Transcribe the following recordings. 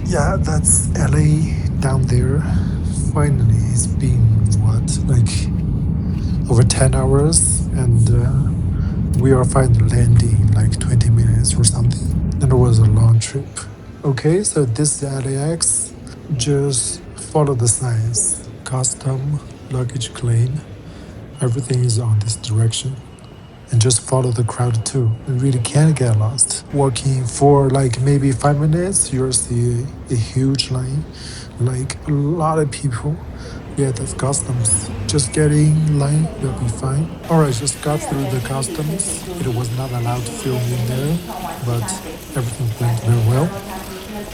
Yeah, that's LA down there. Finally, it's been what, like over 10 hours, and we are finally landing in like 20 minutes or something. And it was a long trip. Okay, so this is LAX. Just follow the signs. Custom, luggage claim, everything is on this direction. And just follow the crowd too. You really can't get lost. Walking for like maybe 5 minutes, you'll see a huge line, like a lot of people. Yeah, that's customs. Just get in line, you'll be fine. All right, just got through the customs. It was not allowed to film in there, but everything went very well.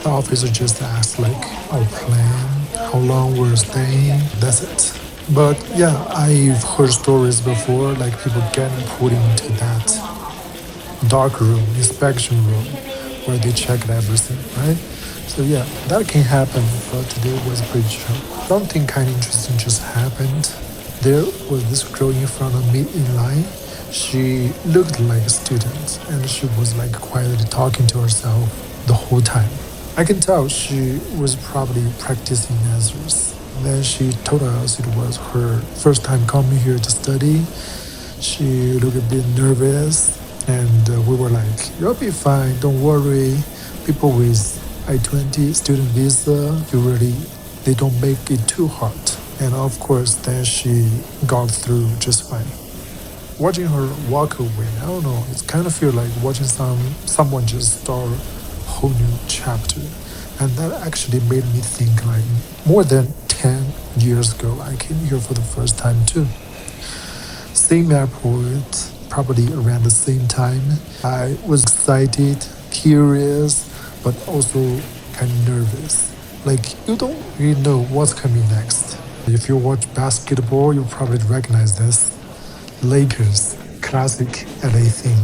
The officer just asked like our plan, how long we're staying. That's it. But yeah, I've heard stories before, like people getting put into that dark room, inspection room, where they checked everything, right? So yeah, that can happen, but today was pretty chill. Something kind of interesting just happened. There was this girl in front of me in line. She looked like a student, and she was like quietly talking to herself the whole time. I can tell she was probably practicing answers. Then she told us it was her first time coming here to study. She looked a bit nervous, and we were like, "You'll be fine, don't worry. People with I-20 student visa, usually they don't make it too hard." And of course, then she got through just fine. Watching her walk away, I don't know, it kind of feel like watching someone just start a whole new chapter. And that actually made me think like more than 10 years ago, I came here for the first time too. Same airport, probably around the same time. I was excited, curious, but also kind of nervous. Like you don't really know what's coming next. If you watch basketball, you probably recognize this. Lakers, classic LA thing.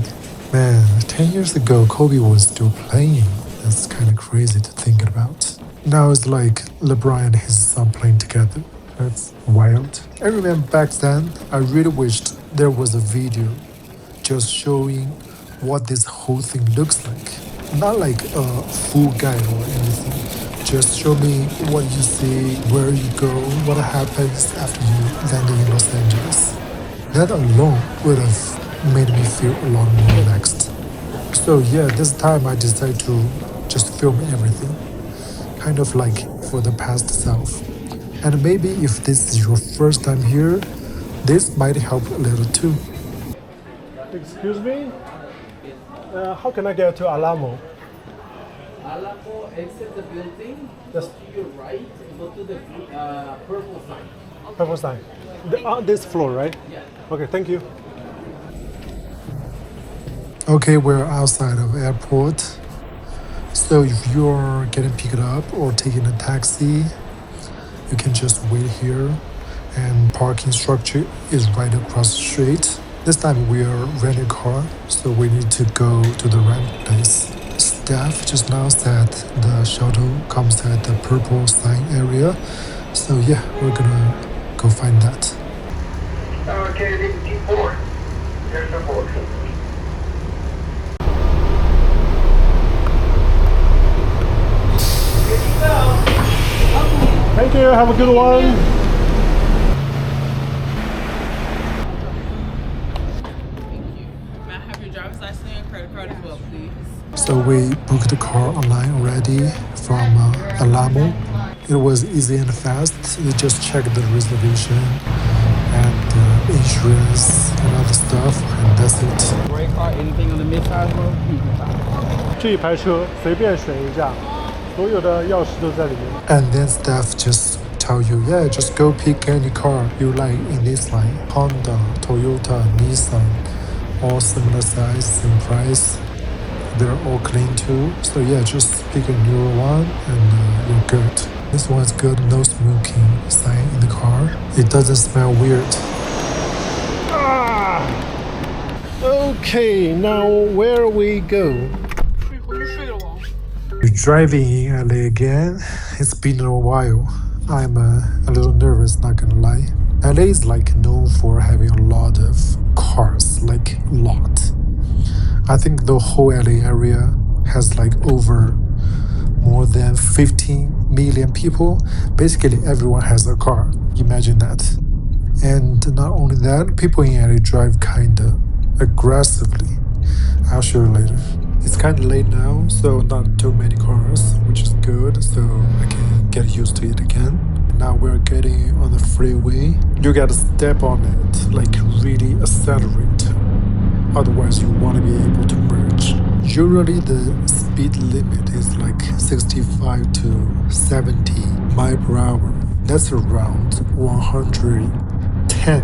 Man, 10 years ago, Kobe was still playing. That's kind of crazy to think about. Now it's like LeBron and his son playing together. That's wild. I remember back then, I really wished there was a video just showing what this whole thing looks like. Not like a full guide or anything. Just show me what you see, where you go, what happens after you land in Los Angeles. That alone would have made me feel a lot more relaxed. So yeah, this time I decided to just film everything, kind of like for the past self. And maybe if this is your first time here, this might help a little too. Excuse me? How can I get to Alamo? Alamo, exit the building, Yes. go to your right, go to the purple sign. Purple sign. On this floor, right? Yeah. Okay, thank you. Okay, we're outside of airport. So if you're getting picked up or taking a taxi, you can just wait here, and parking structure is right across the street. This time we are renting a car, so we need to go to the rent place. Staff just announced that the shuttle comes at the purple sign area, so yeah, we're gonna go find that. Okay, this is T4. There's the board. Thank you, have a good one. Thank you. May I have your driver's license and credit card as well, please? So we booked the car online already from Alamo. It was easy and fast. We just checked the reservation and insurance and other stuff, and that's it. Brake car, anything on the mid-size road? 这一排车随便选一架，所有的钥匙都在里面。And then staff just tell you, yeah, just go pick any car you like in this line. Honda, Toyota, Nissan, all similar size, same price. They're all clean too. So yeah, just pick a newer one and you're good. This one's good, no smoking sign in the car. It doesn't smell weird. Ah! Okay, now where we go? We're driving in LA again. It's been a while. I'm a little nervous, not gonna lie. LA is like known for having a lot of cars, like a lot. I think the whole LA area has like over more than 15 million people. Basically, everyone has a car. Imagine that. And not only that, people in LA drive kinda aggressively. I'll show you later. It's kind of late now, so not too many cars, which is good, so I can get used to it again. Now we're getting on the freeway. You gotta step on it, like really accelerate. Otherwise, you want to be able to merge. Usually, the speed limit is like 65 to 70 mile per hour. That's around 110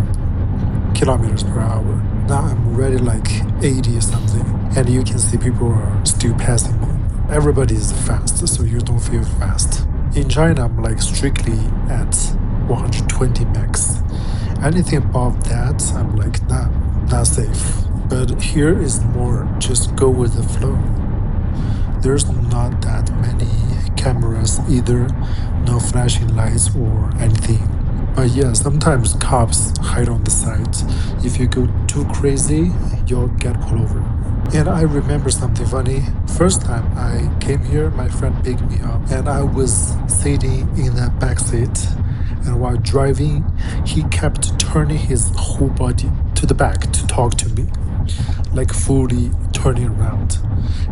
kilometers per hour. Now I'm already like 80 or something, and you can see people are still passing me. Everybody is fast, so you don't feel fast. In China, I'm like strictly at 120 max. Anything above that, I'm like, nah, not safe. But here is more just go with the flow. There's not that many cameras either, no flashing lights or anything. But yeah, sometimes cops hide on the sides. If you go too crazy, you'll get pulled over. And I remember something funny. First time I came here, my friend picked me up, and I was sitting in the back seat. And while driving, he kept turning his whole body to the back to talk to me, like fully turning around.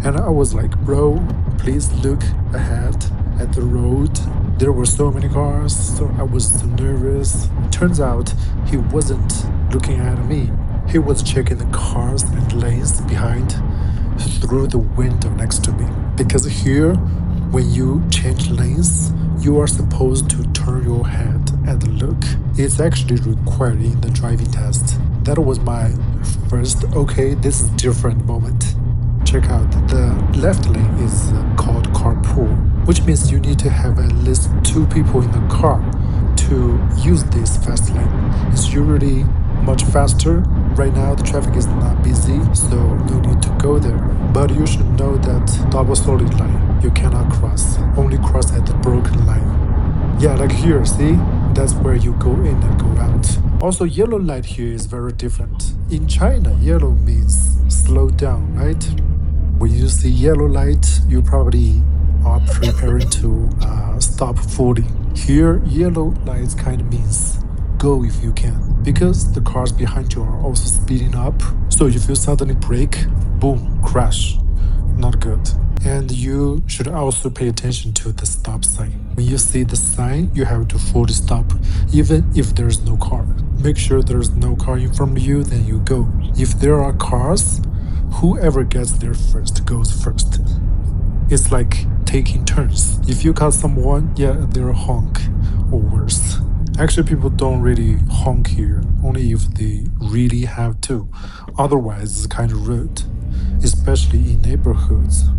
And I was like, bro, please look ahead at the road. There were so many cars, so I was so nervous. Turns out he wasn't looking at me. He was checking the cars and lanes behind through the window next to me. Because here, when you change lanes, you are supposed to turn your head and look. It's actually required in the driving test. That was my first, okay, this is different moment. Check out, the left lane is called carpool, which means you need to have at least two people in the car to use this fast lane. It's usually much faster. Right now the traffic is not busy, so no need to go there. But you should know that double solid line you cannot cross, only cross at the broken line. Yeah, like here, see? That's where you go in and go out. Also, yellow light here is very different. In China, yellow means slow down, right? When you see yellow light, you probably are preparing to stop fully. Here, yellow light kind of means go if you can, because the cars behind you are also speeding up. So if you suddenly brake, boom, crash. Not good. And you should also pay attention to the stop sign. When you see the sign, you have to fully stop, even if there's no car. Make sure there's no car in front of you, then you go. If there are cars, whoever gets there first goes first. It's like taking turns. If you cut someone, yeah, they'll honk, or worse. Actually, people don't really honk here, only if they really have to. Otherwise, it's kind of rude, especially in neighborhoods.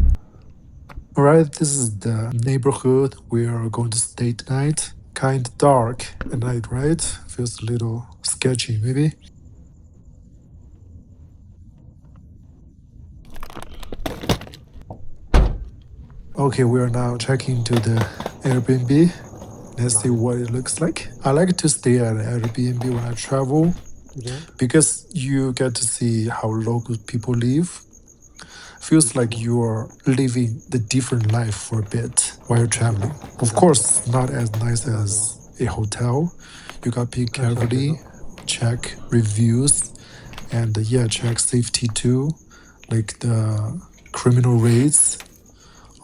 Alright, this is the neighborhood we are going to stay tonight. Kind of dark at night, right? Feels a little sketchy, maybe. Okay, we are now checking to the Airbnb. Let's see what it looks like. I like to stay at Airbnb when I travel because you get to see how local people live. Feels like you are living the different life for a bit while you're traveling. Of course, not as nice as a hotel. You got to pick carefully, check reviews, and yeah, check safety too, like the criminal rates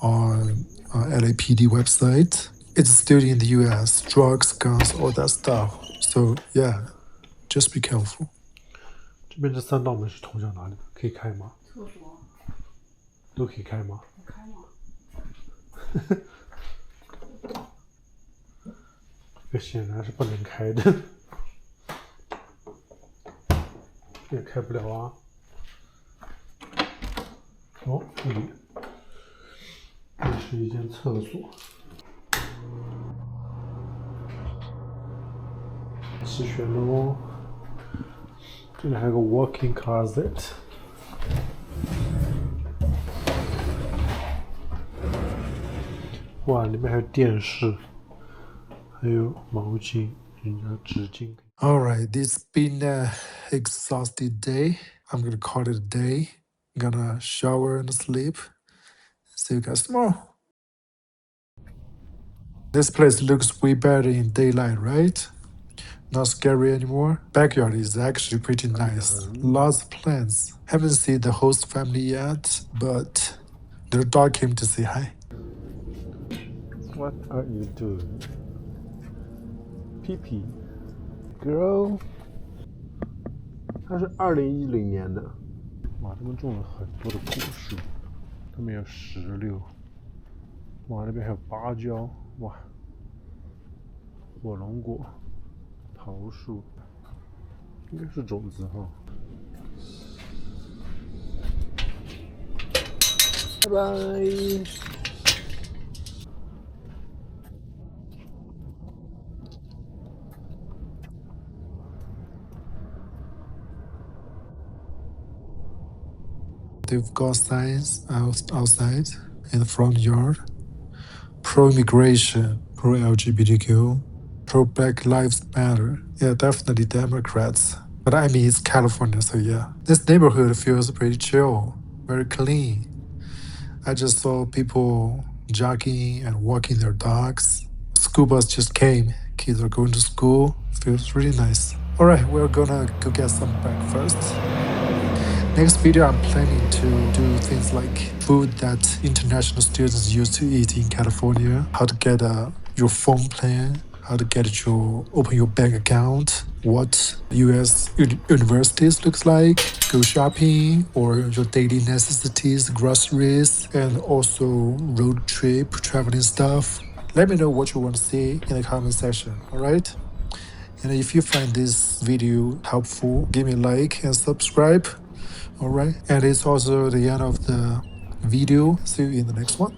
on LAPD website. It's still in the US, drugs, guns, all that stuff. So yeah, just be careful. 这边这3道门是通向哪里？可以开吗？厕所都可以开吗？开吗？这显然是不能开的，也开不了啊。哦，这里，这是一间厕所，齐全了哦。这里还有个 walk-in closet。哇，里面还有电视，还有毛巾，人家纸巾。All right, this has been an exhausted day. I'm gonna call it a day. I'm gonna shower and sleep. See you guys tomorrow. This place looks way better in daylight, right? Not scary anymore. Backyard is actually pretty nice. Lots of plants. Haven't seen the host family yet, but their dog came to say hi. What are you doing? Pee pee. Girl. 它是2010年的。哇，他们种了很多的果树，他们有石榴。哇，那边还有芭蕉。哇，火龙果、桃树，应该是种子哈。拜拜。They've got signs outside in the front yard. Pro-immigration, pro-LGBTQ, pro-Black Lives Matter. Yeah, definitely Democrats. But I mean, it's California, so yeah. This neighborhood feels pretty chill, very clean. I just saw people jogging and walking their dogs. School bus just came. Kids are going to school. Feels really nice. All right, we're gonna go get some breakfast. Next video, I'm planning to do things like food that international students used to eat in California, how to get your phone plan, how to open your bank account, what U.S. universities looks like, go shopping, or your daily necessities, groceries, and also road trip, traveling stuff. Let me know what you want to see in the comment section, all right? And if you find this video helpful, give me a like and subscribe. All right, and it's also the end of the video. See you in the next one.